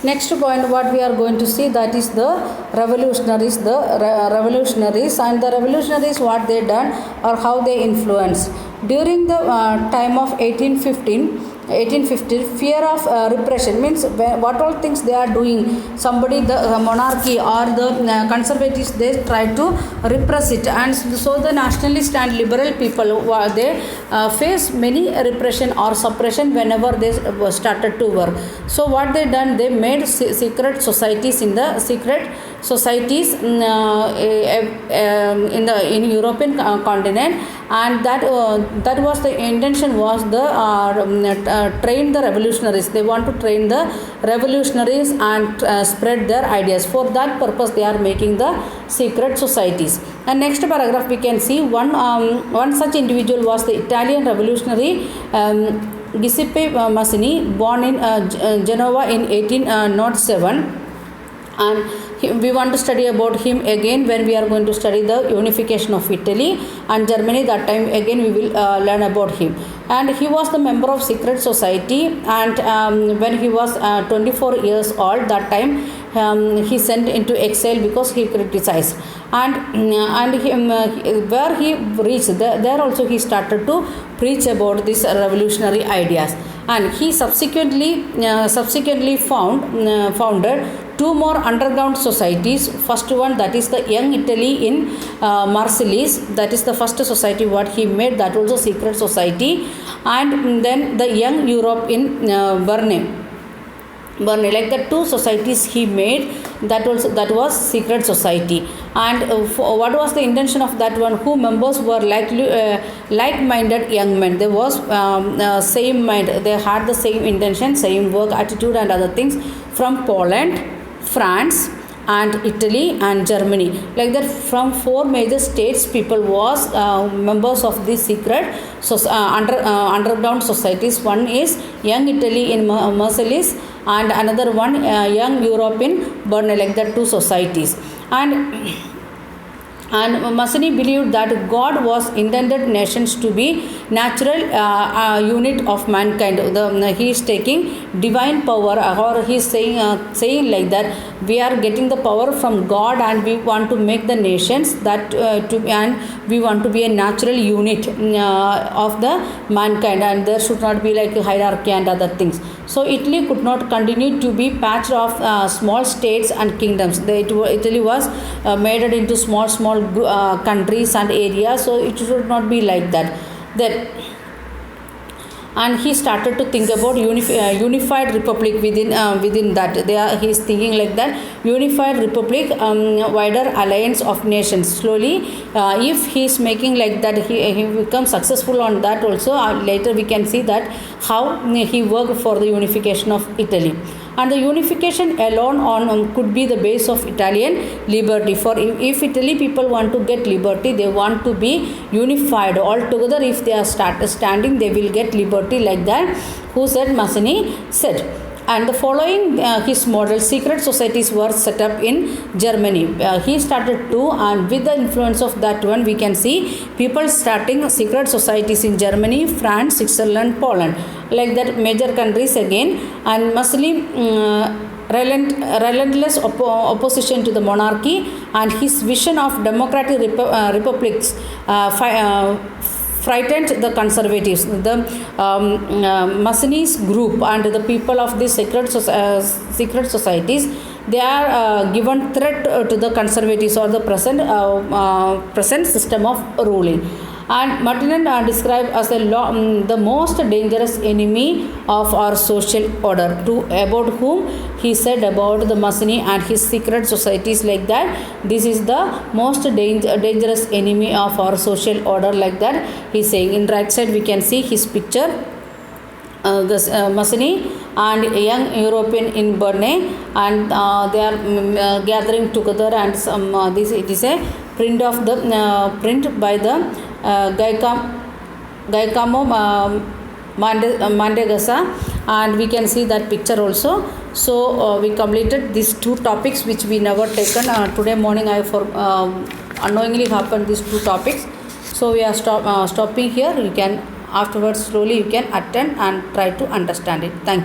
Next point, what we are going to see, that is the revolutionaries. Revolutionaries, and the revolutionaries, what they done or how they influenced during the time of 1850. Fear of repression means what all things they are doing. Somebody, the monarchy or the conservatives, they try to repress it, and so the nationalist and liberal people, they face many repression or suppression whenever they started to work. So what they done, they made secret societies in the secret societies in European continent, and that was the intention, was the train the revolutionaries. They want to train the revolutionaries and spread their ideas. For that purpose, they are making the secret societies. And next paragraph we can see one such individual was the Italian revolutionary Giuseppe Mazzini, born in Genova in 1807. And we want to study about him again when we are going to study the unification of Italy and Germany. That time again we will learn about him. And he was the member of secret society, and when he was 24 years old, that time he sent into exile because he criticized. And where he reached, there also he started to preach about these revolutionary ideas. And he subsequently founded two more underground societies. First one, that is the Young Italy in Marseilles. That is the first society what he made, that also secret society. And then the Young Europe in Berne, like the two societies he made, that was secret society. And what was the intention of that one? Who members were like-minded young men. There was same mind, they had the same intention, same work attitude and other things, from Poland, France and Italy and Germany. Like that, from four major states, people was members of these secret underground societies. One is Young Italy in Marseilles, and another one Young Europe in Berne, like that two societies. And Mazzini believed that God was intended nations to be natural unit of mankind. He is taking divine power, or he is saying like that we are getting the power from God, and we want to make the nations and we want to be a natural unit of the mankind, and there should not be like hierarchy and other things. So Italy could not continue to be patched of small states and kingdoms. Italy was made it into small countries and areas, so it should not be like that. And he started to think about unified republic within that. He is thinking like that, unified republic, wider alliance of nations. Slowly, if he is making like that, he becomes successful on that also. Later we can see that how he worked for the unification of Italy. And the unification alone could be the base of Italian liberty. For if Italy people want to get liberty, they want to be unified all together. If they are standing, they will get liberty, like that. Who said? Mazzini said. And the following his model, secret societies were set up in Germany. He started too, and with the influence of that one, we can see people starting secret societies in Germany, France, Switzerland, Poland, like that major countries again. And Mazzini relentless opposition to the monarchy, and his vision of democratic republics frightened the conservatives. The Mazzini's group and the people of these secret societies, they are given threat to the conservatives or the present system of ruling. And Martin described as the most dangerous enemy of our social order. About whom he said about the Mazzini and his secret societies, like that, this is the most dangerous enemy of our social order, like that he is saying. In right side we can see his picture, Mazzini and Young European in Berne, and they are gathering together, and it is a print of the print by the Giacomo Mantegazza, and we can see that picture also. So we completed these two topics which we never taken. Today morning I unknowingly happened these two topics. So we are stopping here. You can afterwards slowly you can attend and try to understand it. Thank you.